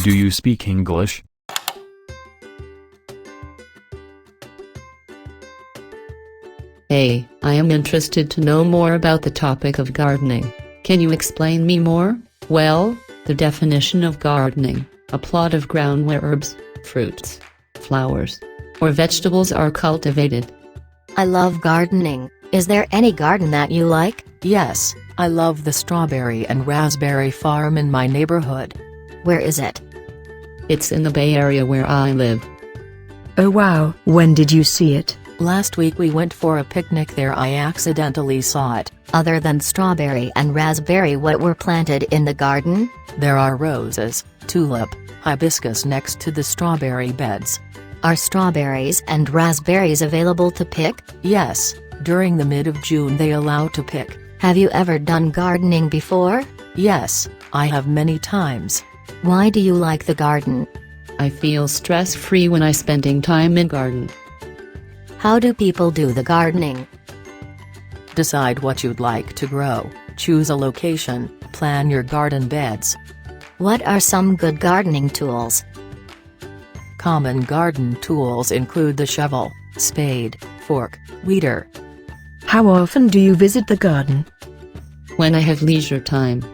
Do you speak English? Hey, I am interested to know more about the topic of gardening. Can you explain me more? Well, the definition of gardening, a plot of ground where herbs, fruits, flowers, or vegetables are cultivated. I love gardening. Is there any garden that you like? Yes, I love the strawberry and raspberry farm in my neighborhood. Where is it? It's in the Bay Area where I live. Oh wow, when did you see it? Last week we went for a picnic there. I accidentally saw it. Other than strawberry and raspberry, what were planted in the garden? There are roses, tulip, hibiscus next to the strawberry beds. Are strawberries and raspberries available to pick? Yes, during the mid of June they allow to pick. Have you ever done gardening before? Yes, I have many times. Why do you like the garden? I feel stress-free when I spending time in garden. How do people do the gardening? Decide what you'd like to grow, choose a location, plan your garden beds. What are some good gardening tools? Common garden tools include the shovel, spade, fork, weeder. How often do you visit the garden? When I have leisure time.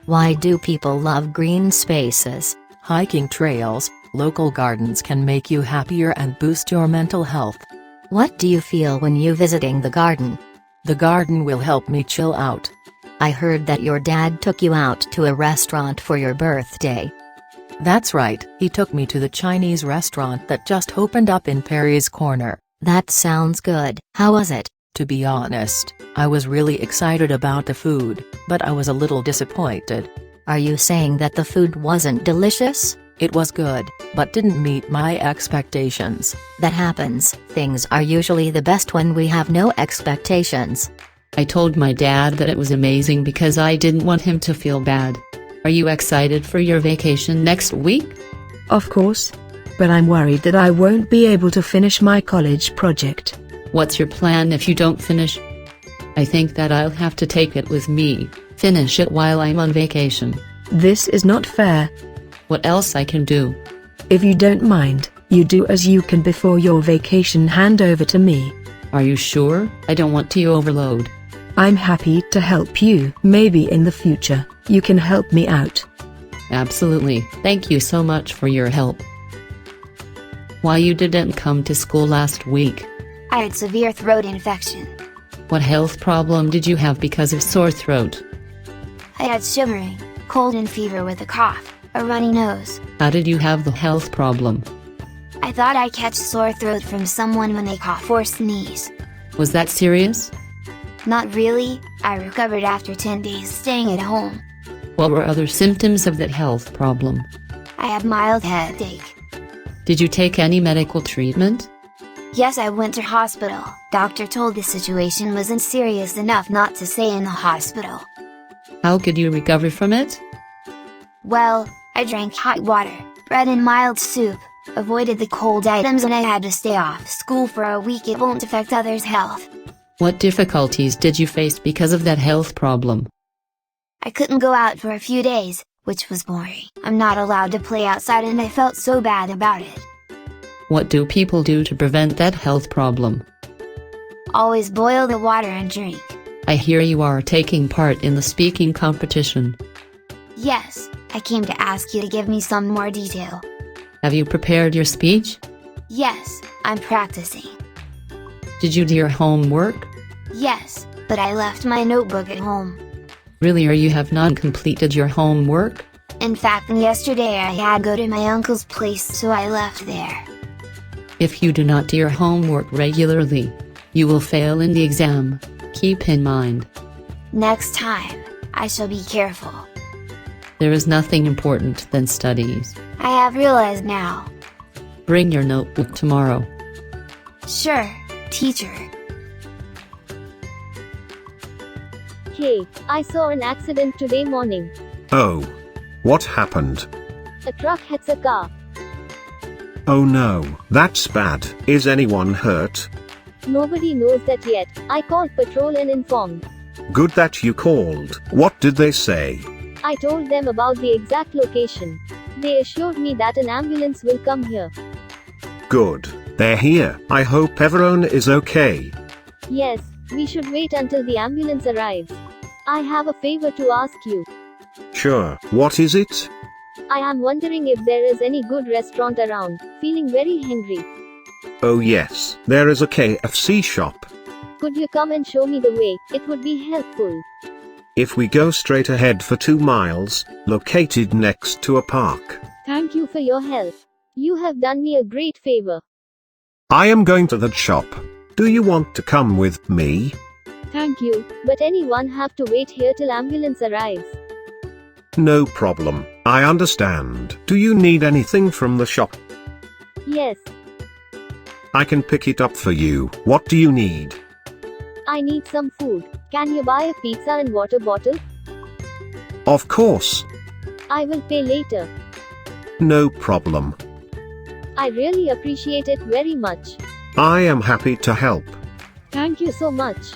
Why do people love green spaces? Hiking trails, local gardens can make you happier and boost your mental health. What do you feel when you visiting the garden? The garden will help me chill out. I heard that your dad took you out to a restaurant for your birthday. That's right, he took me to the Chinese restaurant that just opened up in Perry's Corner. That sounds good. How was it? To be honest, I was really excited about the food, but I was a little disappointed. Are you saying that the food wasn't delicious? It was good, but didn't meet my expectations. That happens. Things are usually the best when we have no expectations. I told my dad that it was amazing because I didn't want him to feel bad. Are you excited for your vacation next week? Of course. But I'm worried that I won't be able to finish my college project. What's your plan if you don't finish? I think that I'll have to take it with me, finish it while I'm on vacation. This is not fair. What else I can do? If you don't mind, you do as you can before your vacation hand over to me. Are you sure? I don't want to overload. I'm happy to help you. Maybe in the future, you can help me out. Absolutely. Thank you so much for your help. Why you didn't come to school last week? I had severe throat infection. What health problem did you have because of sore throat? I had shivering, cold and fever with a cough, a runny nose. How did you have the health problem? I thought I catch sore throat from someone when they cough or sneeze. Was that serious? Not really, I recovered after 10 days staying at home. What were other symptoms of that health problem? I had mild headache. Did you take any medical treatment? Yes, I went to hospital. Doctor told the situation wasn't serious enough not to stay in the hospital. How could you recover from it? Well, I drank hot water, bread and mild soup, avoided the cold items, and I had to stay off school for a week. It won't affect others' health. What difficulties did you face because of that health problem? I couldn't go out for a few days, which was boring. I'm not allowed to play outside and I felt so bad about it. What do people do to prevent that health problem? Always boil the water and drink. I hear you are taking part in the speaking competition. Yes, I came to ask you to give me some more detail. Have you prepared your speech? Yes, I'm practicing. Did you do your homework? Yes, but I left my notebook at home. Really, or you have not completed your homework? In fact, yesterday I had to go to my uncle's place, so I left there. If you do not do your homework regularly, you will fail in the exam. Keep in mind. Next time, I shall be careful. There is nothing important than studies. I have realized now. Bring your notebook tomorrow. Sure, teacher. Hey, I saw an accident today morning. Oh. What happened? A truck hits a car. Oh no, that's bad. Is anyone hurt? Nobody knows that yet. I called patrol and informed. Good that you called. What did they say? I told them about the exact location. They assured me that an ambulance will come here. Good. They're here. I hope everyone is okay. Yes, we should wait until the ambulance arrives. I have a favor to ask you. Sure. What is it? I am wondering if there is any good restaurant around. Feeling very hungry. Oh yes, there is a KFC shop. Could you come and show me the way? It would be helpful. If we go straight ahead for 2 miles, located next to a park. Thank you for your help. You have done me a great favor. I am going to that shop. Do you want to come with me? Thank you, but anyone have to wait here till ambulance arrives. No problem. I understand. Do you need anything from the shop? Yes, I can pick it up for you. What do you need? I need some food. Can you buy a pizza and water bottle? Of course. I will pay later. No problem. I really appreciate it very much. I am happy to help. Thank you so much.